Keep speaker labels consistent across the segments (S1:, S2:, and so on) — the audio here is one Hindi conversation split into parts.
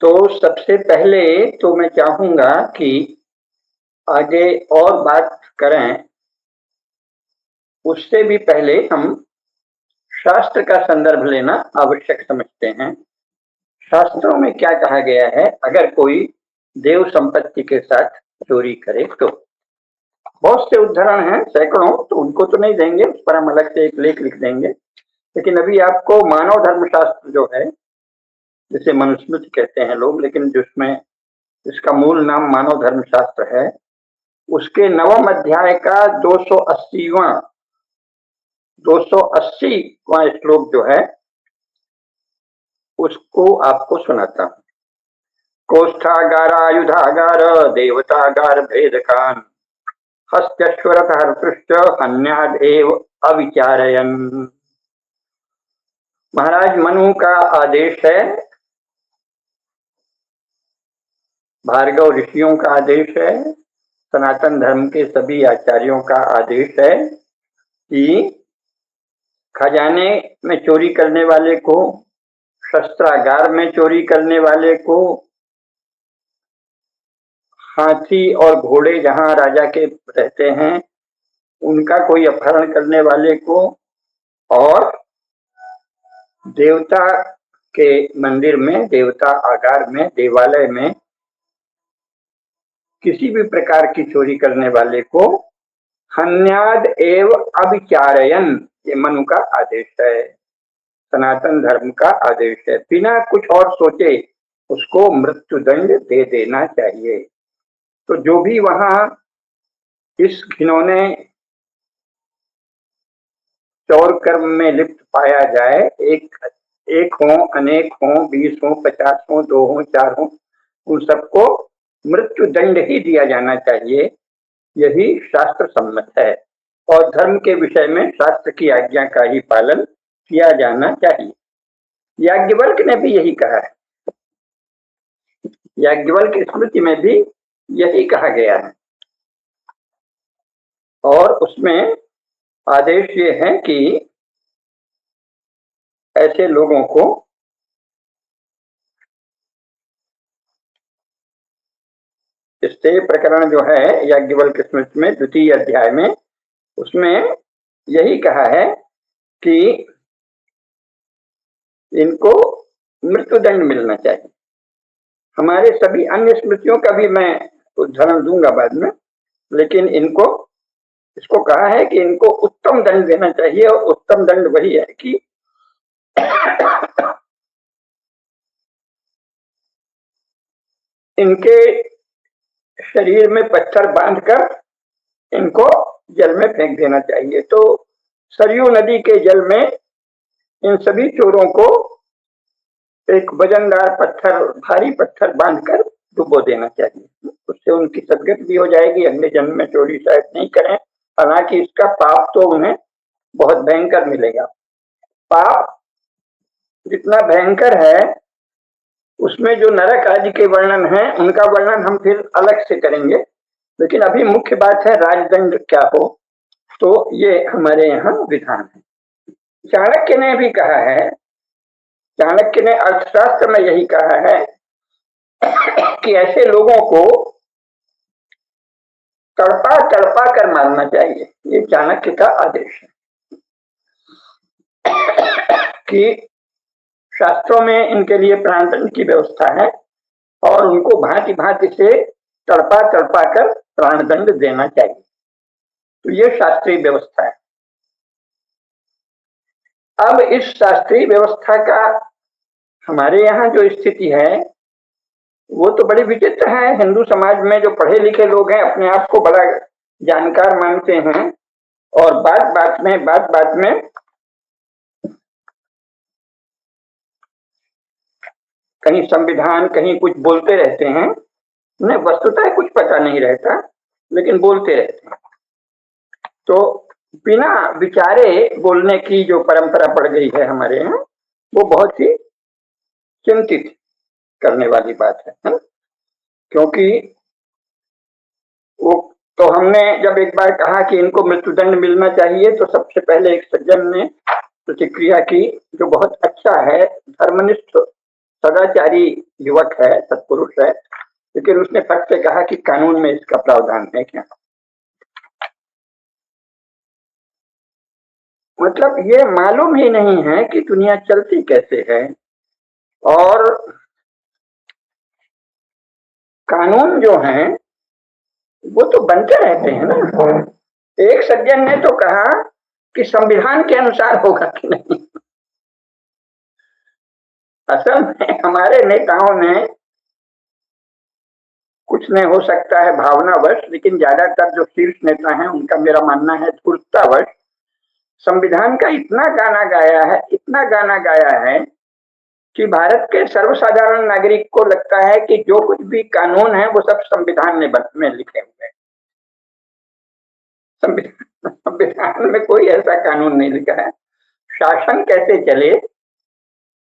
S1: तो सबसे पहले तो मैं चाहूंगा कि आगे और बात करें, उससे भी पहले हम शास्त्र का संदर्भ लेना आवश्यक समझते हैं। शास्त्रों में क्या कहा गया है अगर कोई देव संपत्ति के साथ चोरी करे तो। बहुत से उदाहरण हैं, सैकड़ों, तो उनको तो नहीं देंगे, उस पर हम अलग से एक लेख लिख देंगे। लेकिन अभी आपको मानव धर्मशास्त्र जो है, जिसे मनुस्मृति कहते हैं लोग, लेकिन जिसमें इसका मूल नाम मानव धर्मशास्त्र है, उसके नवम अध्याय का 280वां श्लोक जो है उसको आपको सुनाता हूं। कोष्ठागारायुधागार देवतागार भेदकान हस्त्यश्वरत हर्तृष्ट हन्यादेव अविचारयन। महाराज मनु का आदेश है, भार्गव ऋषियों का आदेश है, सनातन धर्म के सभी आचार्यों का आदेश है कि खजाने में चोरी करने वाले को, शस्त्रागार में चोरी करने वाले को, हाथी और घोड़े जहां राजा के रहते हैं उनका कोई अपहरण करने वाले को, और देवता के मंदिर में, देवता आगार में, देवालय में किसी भी प्रकार की चोरी करने वाले को हन्याद एव अविचारयन, ये मनु का आदेश है, सनातन धर्म का आदेश है। बिना कुछ और सोचे उसको मृत्युदंड दे देना चाहिए। तो जो भी वहां इस घिनौने चौर कर्म में लिप्त पाया जाए, एक हो, अनेक हो, 20 हो, 50 हो, 2 हो, 4 हो, उन सबको मृत्यु दंड ही दिया जाना चाहिए। यही शास्त्र सम्मत है और धर्म के विषय में शास्त्र की आज्ञा का ही पालन किया जाना चाहिए। याज्ञवल्क ने भी यही कहा है, याज्ञवल्क स्मृति में भी यही कहा गया है, और उसमें आदेश ये है कि ऐसे लोगों को स्ते प्रकरण जो है याज्ञवल्क स्मृति में 2 अध्याय में, उसमें यही कहा है कि इनको मृत्युदंड मिलना चाहिए। हमारे सभी अन्य स्मृतियों का भी मैं उदाहरण दूंगा बाद में, लेकिन इसको कहा है कि इनको उत्तम दंड देना चाहिए, और उत्तम दंड वही है कि इनके शरीर में पत्थर बांधकर इनको जल में फेंक देना चाहिए। तो सरयू नदी के जल में इन सभी चोरों को एक वजनदार पत्थर, भारी पत्थर बांधकर डुबो देना चाहिए। उससे उनकी सदगति भी हो जाएगी, अगले जन्म में चोरी शायद नहीं करें। हालांकि इसका पाप तो उन्हें बहुत भयंकर मिलेगा। पाप जितना भयंकर है उसमें जो नरक आदि के वर्णन है उनका वर्णन हम फिर अलग से करेंगे, लेकिन अभी मुख्य बात है राजदंड क्या हो, तो ये हमारे यहाँ विधान है। चाणक्य ने भी कहा है, चाणक्य ने अर्थशास्त्र में यही कहा है कि ऐसे लोगों को तड़पा तड़पा कर मारना चाहिए। ये चाणक्य का आदेश है कि शास्त्रों में इनके लिए प्राणदंड की व्यवस्था है और उनको भांति भांति से तड़पा तड़पा कर प्राणदंड देना चाहिए। तो ये शास्त्रीय व्यवस्था है। अब इस शास्त्रीय व्यवस्था का हमारे यहाँ जो स्थिति है वो तो बड़ी विचित्र है। हिंदू समाज में जो पढ़े लिखे लोग हैं अपने आप को बड़ा जानकार मानते हैं और बात बात में कहीं संविधान, कहीं कुछ बोलते रहते हैं। उन्हें वस्तुतः कुछ पता नहीं रहता, लेकिन बोलते रहते हैं। तो बिना विचारे बोलने की जो परंपरा पड़ गई है हमारे यहाँ, वो बहुत ही चिंतित करने वाली बात है। क्योंकि वो तो हमने जब एक बार कहा कि इनको मृत्युदंड मिलना चाहिए, तो सबसे पहले एक सज्जन ने प्रतिक्रिया की जो बहुत अच्छा है, धर्मनिष्ठ सदाचारी युवक है, सत्पुरुष है, लेकिन उसने फट से कहा कि कानून में इसका प्रावधान है क्या। मतलब ये मालूम ही नहीं है कि दुनिया चलती कैसे है। और कानून जो हैं वो तो बनते रहते हैं ना। एक सज्जन ने तो कहा कि संविधान के अनुसार होगा कि नहीं। असल में हमारे नेताओं ने, कुछ नहीं हो सकता है भावनावश, लेकिन ज्यादातर जो शीर्ष नेता हैं उनका मेरा मानना है धूर्ततावश संविधान का इतना गाना गाया है, इतना गाना गाया है कि भारत के सर्वसाधारण नागरिक को लगता है कि जो कुछ भी कानून है वो सब संविधान में लिखे हुए हैं। संविधान में कोई ऐसा कानून नहीं लिखा है। शासन कैसे चले,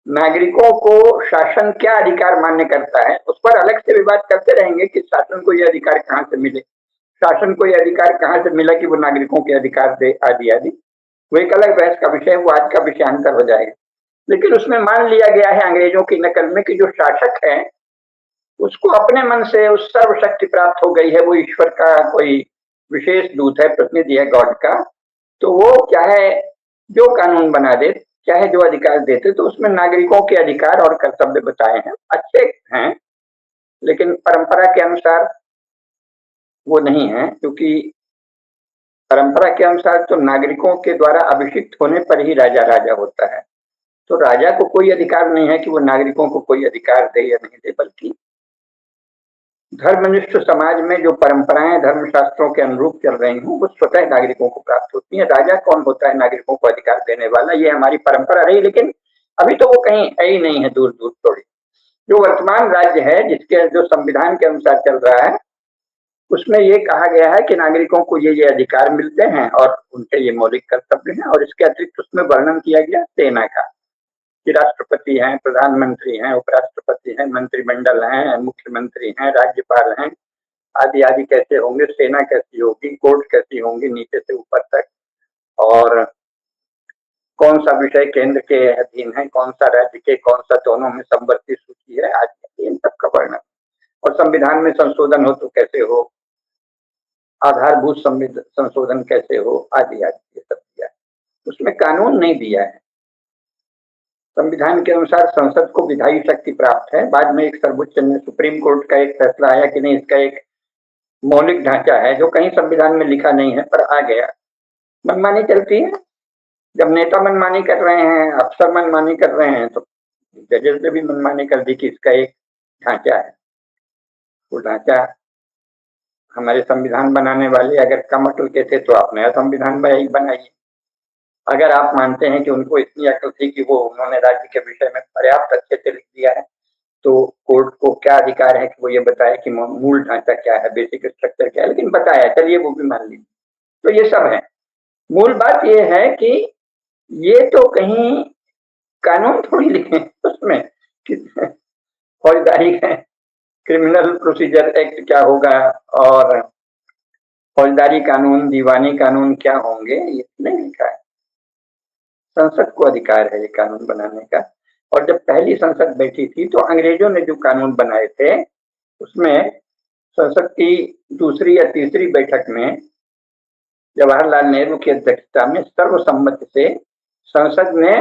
S1: नागरिकों को शासन क्या अधिकार मान्य करता है, उस पर अलग से विवाद करते रहेंगे कि शासन को यह अधिकार कहां से मिले, शासन को यह अधिकार कहां से मिला कि वो नागरिकों के अधिकार दे, आदि आदि। वो एक अलग बहस का विषय, वो आज का विषयांतर हो जाएगा। लेकिन उसमें मान लिया गया है अंग्रेजों की नकल में कि जो शासक है उसको अपने मन से उस सर्वशक्ति प्राप्त हो गई है, वो ईश्वर का कोई विशेष दूत है, प्रतिनिधि है गॉड का, तो वो चाहे जो कानून बना दे, चाहे जो अधिकार देते, तो उसमें नागरिकों के अधिकार और कर्तव्य बताए हैं, अच्छे हैं, लेकिन परंपरा के अनुसार वो नहीं है। क्योंकि परंपरा के अनुसार तो नागरिकों के द्वारा अभिषिक्त होने पर ही राजा राजा होता है। तो राजा को कोई अधिकार नहीं है कि वो नागरिकों को कोई अधिकार दे या नहीं दे, बल्कि धर्मनिष्ठ समाज में जो परंपराएं धर्मशास्त्रों के अनुरूप चल रही हूँ वो स्वतः नागरिकों को प्राप्त होती है। राजा कौन होता है नागरिकों को अधिकार देने वाला, ये हमारी परंपरा रही, लेकिन अभी तो वो कहीं है ही नहीं है, दूर दूर थोड़ी। जो वर्तमान राज्य है, जिसके जो संविधान के अनुसार चल रहा है, उसमें ये कहा गया है कि नागरिकों को ये अधिकार मिलते हैं और उनके ये मौलिक कर्तव्य हैं। और इसके अतिरिक्त उसमें वर्णन किया गया सेना का, कि राष्ट्रपति हैं, प्रधानमंत्री हैं, उपराष्ट्रपति हैं, मंत्रिमंडल हैं, मुख्यमंत्री हैं, राज्यपाल हैं, आदि आदि कैसे होंगे, सेना कैसी होगी, कोर्ट कैसी होंगी नीचे से ऊपर तक, और कौन सा विषय केंद्र के अधीन है, कौन सा राज्य के, कौन सा दोनों में समवर्ती सूची है, आदि इन सब का वर्णन। और संविधान में संशोधन हो तो कैसे हो, आधारभूत संशोधन कैसे हो, आदि आदि ये सब दिया है। उसमें कानून नहीं दिया है। संविधान के अनुसार संसद को विधायी शक्ति प्राप्त है। बाद में एक सर्वोच्च सुप्रीम कोर्ट का एक फैसला आया कि नहीं, इसका एक मौलिक ढांचा है जो कहीं संविधान में लिखा नहीं है, पर आ गया। मनमानी चलती है, जब नेता मनमानी कर रहे हैं, अफसर मनमानी कर रहे हैं, तो जजेस ने भी मनमानी कर दी कि इसका एक ढांचा है। वो ढांचा हमारे संविधान बनाने वाले अगर कम अकल के थे तो आप नया संविधान बनाइए। अगर आप मानते हैं कि उनको इतनी अकल थी कि वो उन्होंने राज्य के विषय में पर्याप्त अच्छे से लिख दिया है, तो कोर्ट को क्या अधिकार है कि वो ये बताए कि मूल ढांचा क्या है, बेसिक स्ट्रक्चर क्या है, लेकिन बताया, चलिए वो भी मान लीजिए। तो ये सब है। मूल बात ये है कि ये तो कहीं कानून थोड़ी लिखे उसमें कि फौजदारी है, क्रिमिनल प्रोसीजर एक्ट क्या होगा और फौजदारी कानून, दीवानी कानून क्या होंगे, ये नहीं लिखा है। संसद को अधिकार है ये कानून बनाने का। और जब पहली संसद बैठी थी तो अंग्रेजों ने जो कानून बनाए थे उसमें संसद की दूसरी या तीसरी बैठक में जवाहरलाल नेहरू की अध्यक्षता में सर्वसम्मति से संसद ने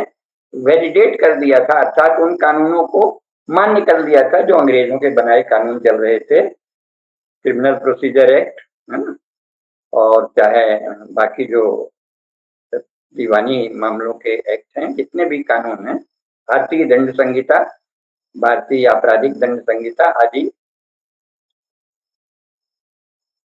S1: वैलिडेट कर दिया था, अर्थात उन कानूनों को मान्य कर लिया था जो अंग्रेजों के बनाए कानून चल रहे थे, क्रिमिनल प्रोसीजर एक्ट है ना, और चाहे बाकी जो दीवानी मामलों के एक्ट हैं, जितने भी कानून हैं, भारतीय दंड संहिता, भारतीय आपराधिक दंड संहिता आदि,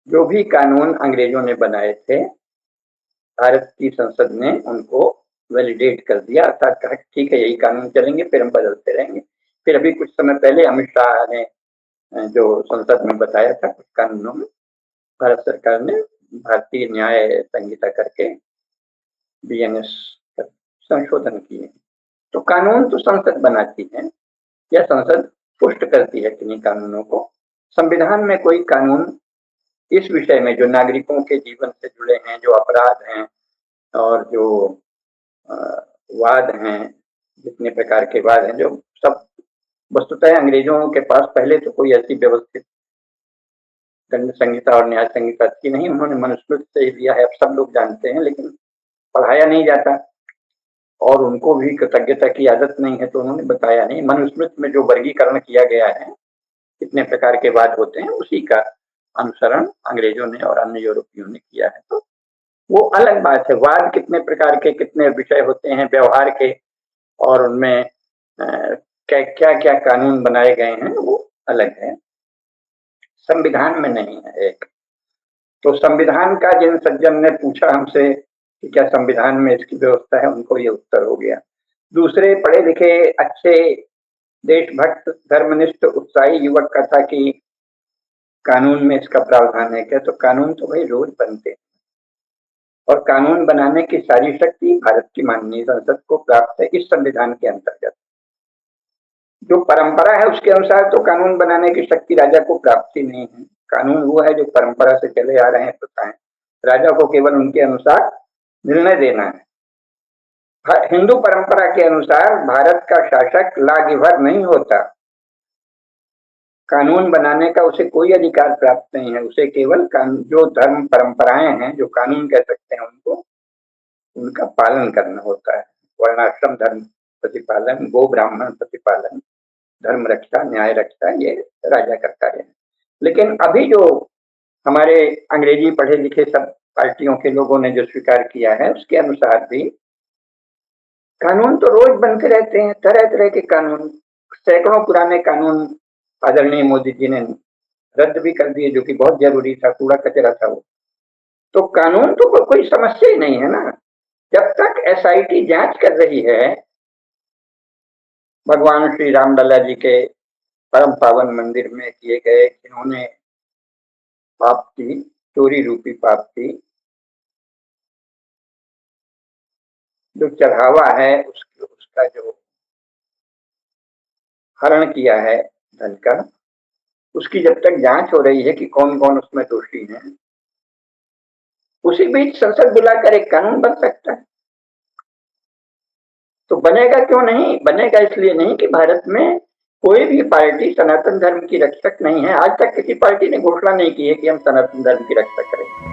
S1: जो भी कानून अंग्रेजों ने बनाए थे भारत की संसद ने उनको वैलिडेट कर दिया, अर्थात कहा ठीक है यही कानून चलेंगे, फिर हम बदलते रहेंगे। फिर अभी कुछ समय पहले अमित शाह ने जो संसद में बताया था, कुछ कानूनों में भारत सरकार ने भारतीय न्याय संहिता करके बीएनएस संशोधन किए। तो कानून तो संसद बनाती है या संसद पुष्ट करती है किन्हीं कानूनों को। संविधान में कोई कानून इस विषय में जो नागरिकों के जीवन से जुड़े हैं, जो अपराध हैं और जो वाद हैं, जितने प्रकार के वाद हैं, जो सब वस्तुतः अंग्रेजों के पास पहले तो कोई ऐसी व्यवस्थित दंड संहिता और न्याय संहिता थी नहीं, उन्होंने मनुस्मृति से ही दिया है, अब सब लोग जानते हैं, लेकिन पढ़ाया नहीं जाता और उनको भी कृतज्ञता की आदत नहीं है तो उन्होंने बताया नहीं। मनुस्मृति में जो वर्गीकरण किया गया है, कितने प्रकार के वाद होते हैं, उसी का अनुसरण अंग्रेजों ने और अन्य यूरोपियों ने किया है। तो वो अलग बात है, वाद कितने प्रकार के, कितने विषय होते हैं व्यवहार के, और उनमें क्या क्या क्या कानून बनाए गए हैं, वो अलग है, संविधान में नहीं है। एक तो संविधान का जिन सज्जन ने पूछा हमसे कि क्या संविधान में इसकी व्यवस्था है, उनको ये उत्तर हो गया। दूसरे पढ़े लिखे अच्छे देशभक्त धर्मनिष्ठ उत्साही युवक का था कि कानून में इसका प्रावधान है क्या, तो कानून तो भाई रोज बनते हैं और कानून बनाने की सारी शक्ति भारत की माननीय संसद को प्राप्त है इस संविधान के अंतर्गत। जो परंपरा है उसके अनुसार तो कानून बनाने की शक्ति राजा को प्राप्त ही नहीं है। कानून वो है जो परंपरा से चले आ रहे हैं प्रथाएं, राजा को केवल उनके अनुसार निर्णय देना है। हिंदू परंपरा के अनुसार भारत का शासक लागिभर नहीं होता, कानून बनाने का उसे कोई अधिकार प्राप्त नहीं है, उसे केवल जो धर्म परंपराएं हैं, जो कानून कह सकते हैं, उनको उनका पालन करना होता है। वर्णाश्रम धर्म प्रतिपालन, गो ब्राह्मण प्रतिपालन, धर्म रक्षा, न्याय रक्षा, ये राजा का कार्य है। लेकिन अभी जो हमारे अंग्रेजी पढ़े लिखे सब पार्टियों के लोगों ने जो स्वीकार किया है, उसके अनुसार भी कानून तो रोज बनते रहते हैं, तरह तरह के कानून, सैकड़ों पुराने कानून आदरणीय मोदी जी ने रद्द भी कर दिए, जो कि बहुत जरूरी था, कूड़ा कचरा था वो। तो कानून तो कोई समस्या ही नहीं है ना। जब तक एसआईटी जांच कर रही है भगवान श्री रामलला जी के परम पावन मंदिर में किए गए जिन्होंने पाप की, चोरी रूपी पाप की, जो चढ़ावा है उसका जो हरण किया है धन का, उसकी जब तक जांच हो रही है कि कौन कौन उसमें दोषी हैं, उसी बीच संसद बुलाकर एक कानून बन सकता है। तो बनेगा क्यों नहीं? बनेगा इसलिए नहीं कि भारत में कोई भी पार्टी सनातन धर्म की रक्षक नहीं है। आज तक किसी पार्टी ने घोषणा नहीं की है कि हम सनातन धर्म की रक्षा करेंगे।